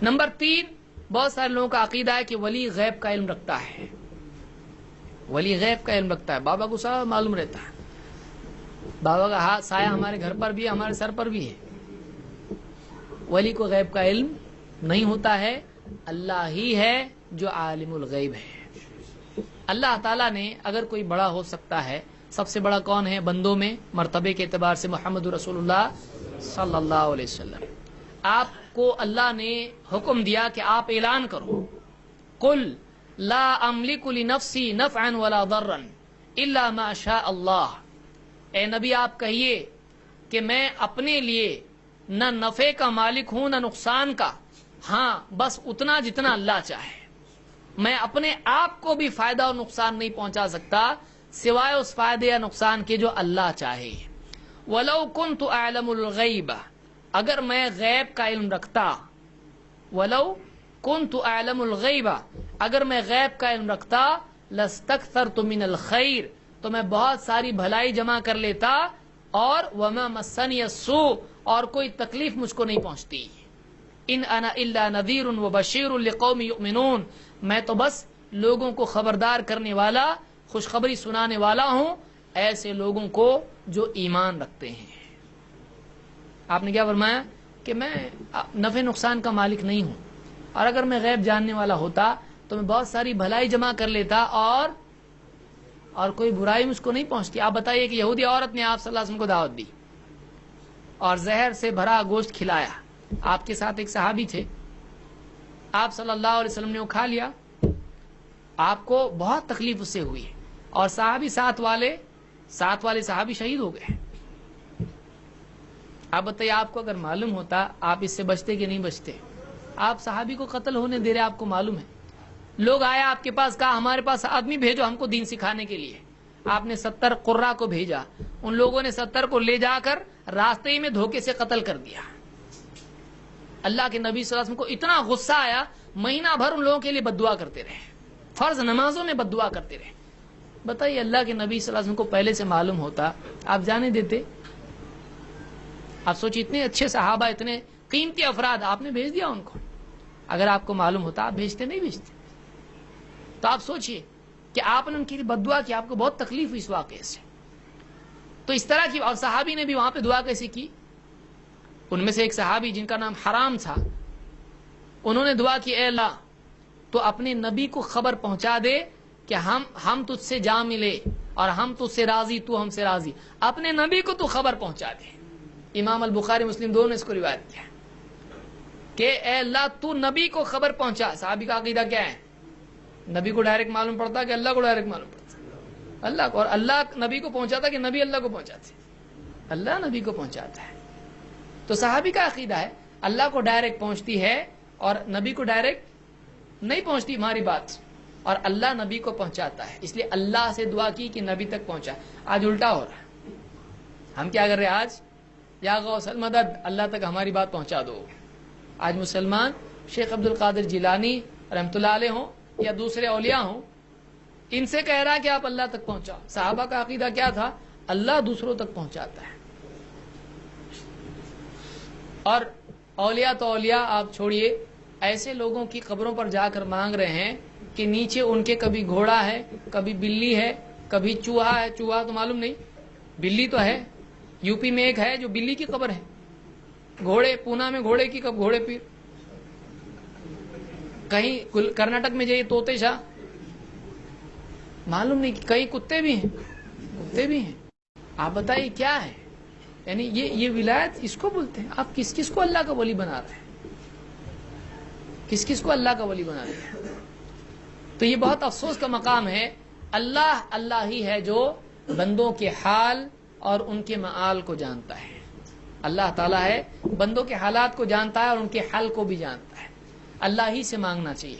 Number 3، بہت سارے لوگوں کا عقیدہ ہے کہ ولی غیب کا علم رکھتا ہے، ولی غیب کا علم رکھتا ہے، بابا کو سب معلوم رہتا ہے، بابا کا ہاتھ سایہ ہمارے گھر پر بھی ہے، ہمارے سر پر بھی ہے۔ ولی کو غیب کا علم نہیں ہوتا ہے، اللہ ہی ہے جو عالم الغیب ہے۔ اللہ تعالیٰ نے اگر کوئی بڑا ہو سکتا ہے، سب سے بڑا کون ہے بندوں میں مرتبے کے اعتبار سے؟ محمد رسول اللہ صلی اللہ علیہ وسلم۔ آپ کو اللہ نے حکم دیا کہ آپ اعلان کرو، قل لا املک لنفسی نفعا ولا ضرا الا ما شاء اللہ، اے نبی آپ کہیے کہ میں اپنے لیے نہ نفع کا مالک ہوں نہ نقصان کا، ہاں بس اتنا جتنا اللہ چاہے۔ میں اپنے آپ کو بھی فائدہ اور نقصان نہیں پہنچا سکتا سوائے اس فائدے یا نقصان کے جو اللہ چاہے۔ وَلَوْ كُنْتُ أَعْلَمُ الْغَيْبَ، اگر میں غیب کا علم رکھتا، وَلَوْ كُنْتُ أَعْلَمُ الْغَيْبَ، اگر میں غیب کا علم رکھتا، لَاسْتَكْثَرْتُ مِنَ الْخَيْرِ، تو میں بہت ساری بھلائی جمع کر لیتا، اور وَمَا مَسَّنِيَ السُّوءُ، اور کوئی تکلیف مجھ کو نہیں پہنچتی۔ ان انا الا نذیر وبشیر لقوم یؤمنون، میں تو بس لوگوں کو خبردار کرنے والا، خوشخبری سنانے والا ہوں ایسے لوگوں کو جو ایمان رکھتے ہیں۔ آپ نے کیا فرمایا کہ میں نفع نقصان کا مالک نہیں ہوں، اور اگر میں غیب جاننے والا ہوتا تو میں بہت ساری بھلائی جمع کر لیتا اور کوئی برائی مجھ کو نہیں پہنچتی۔ آپ بتائیے کہ یہودی عورت نے آپ صلی اللہ علیہ وسلم کو دعوت دی اور زہر سے بھرا گوشت کھلایا، آپ کے ساتھ ایک صحابی تھے، آپ صلی اللہ علیہ وسلم نے وہ کھا لیا، آپ کو بہت تکلیف اس سے ہوئی، اور صحابی ساتھ والے صحابی شہید ہو گئے۔ آپ بتائیے آپ کو اگر معلوم ہوتا آپ اس سے بچتے کہ نہیں بچتے؟ آپ صحابی کو قتل ہونے دے رہے، آپ کو معلوم ہے۔ لوگ آیا آپ کے پاس، کہا ہمارے پاس آدمی بھیجو ہم کو دین سکھانے کے لیے۔ آپ نے 70 قرہ کو بھیجا، ان لوگوں نے 70 کو لے جا کر راستے میں دھوکے سے قتل کر دیا۔ اللہ کے نبی صلی اللہ علیہ وسلم کو اتنا غصہ آیا، مہینہ بھر ان لوگوں کے لیے بد دعا کرتے رہے، فرض نمازوں میں بد دعا کرتے رہے۔ بتائیے اللہ کے نبی صلی اللہ علیہ وسلم کو پہلے سے معلوم ہوتا آپ جانے دیتے؟ آپ سوچیں اتنے اچھے صحابہ، اتنے قیمتی افراد، آپ نے بھیج دیا ان کو۔ اگر آپ کو معلوم ہوتا آپ بھیجتے نہیں بھیجتے؟ تو آپ سوچئے کہ آپ نے ان کے لیے بد دعا کی، آپ کو بہت تکلیف ہوئی اس واقعے سے۔ تو اس طرح کی، اور صحابی نے بھی وہاں پہ دعا کیسے کی؟ ان میں سے ایک صحابی جن کا نام حرام تھا، انہوں نے دعا کی، اے اللہ تو اپنے نبی کو خبر پہنچا دے کہ ہم تجھ سے جا ملے اور ہم تجھ سے راضی، تو ہم سے راضی، اپنے نبی کو تو خبر پہنچا دے۔ امام البخاری مسلم دونوں نے اس کو روایت کیا کہ اے اللہ تو نبی کو خبر پہنچا۔ صحابی کا عقیدہ کیا ہے؟ نبی کو ڈائریکٹ معلوم پڑتا کہ اللہ کو ڈائریکٹ معلوم پڑتا؟ اللہ کو، اور اللہ نبی کو پہنچاتا کہ نبی اللہ کو پہنچاتے؟ اللہ نبی کو پہنچاتا ہے۔ تو صحابی کا عقیدہ ہے اللہ کو ڈائریکٹ پہنچتی ہے اور نبی کو ڈائریکٹ نہیں پہنچتی ہماری بات، اور اللہ نبی کو پہنچاتا ہے۔ اس لیے اللہ سے دعا کی کہ نبی تک پہنچا۔ آج الٹا ہو رہا ہے، ہم کیا کر رہے ہیں آج؟ یا غوث المدد، اللہ تک ہماری بات پہنچا دو۔ آج مسلمان شیخ عبد القادر جیلانی رحمۃ اللہ علیہ ہوں یا دوسرے اولیاء ہوں، ان سے کہہ رہا ہے کہ آپ اللہ تک پہنچاؤ۔ صحابہ کا عقیدہ کیا تھا؟ اللہ دوسروں تک پہنچاتا ہے۔ اور اولیاء تو اولیاء آپ چھوڑیے، ایسے لوگوں کی قبروں پر جا کر مانگ رہے ہیں کہ نیچے ان کے کبھی گھوڑا ہے، کبھی بلی ہے، کبھی چوہا ہے۔ چوہا تو معلوم نہیں، بلی تو ہے، یو پی میں ایک ہے جو بلی کی قبر ہے، گھوڑے پونا میں گھوڑے کی کب گھوڑے پیر، کہیں کرناٹک میں جائیے طوطے شاہ، معلوم نہیں، کئی کتے بھی ہیں۔ آپ بتائیے کیا ہے؟ یعنی یہ ولایت اس کو بولتے ہیں؟ آپ کس کس کو اللہ کا ولی بنا رہے ہیں؟ کس کس کو اللہ کا ولی بنا رہے ہیں؟ تو یہ بہت افسوس کا مقام ہے۔ اللہ ہی ہے جو بندوں کے حال اور ان کے مآل کو جانتا ہے۔ اللہ تعالیٰ ہے، بندوں کے حالات کو جانتا ہے اور ان کے حل کو بھی جانتا ہے۔ اللہ ہی سے مانگنا چاہیے۔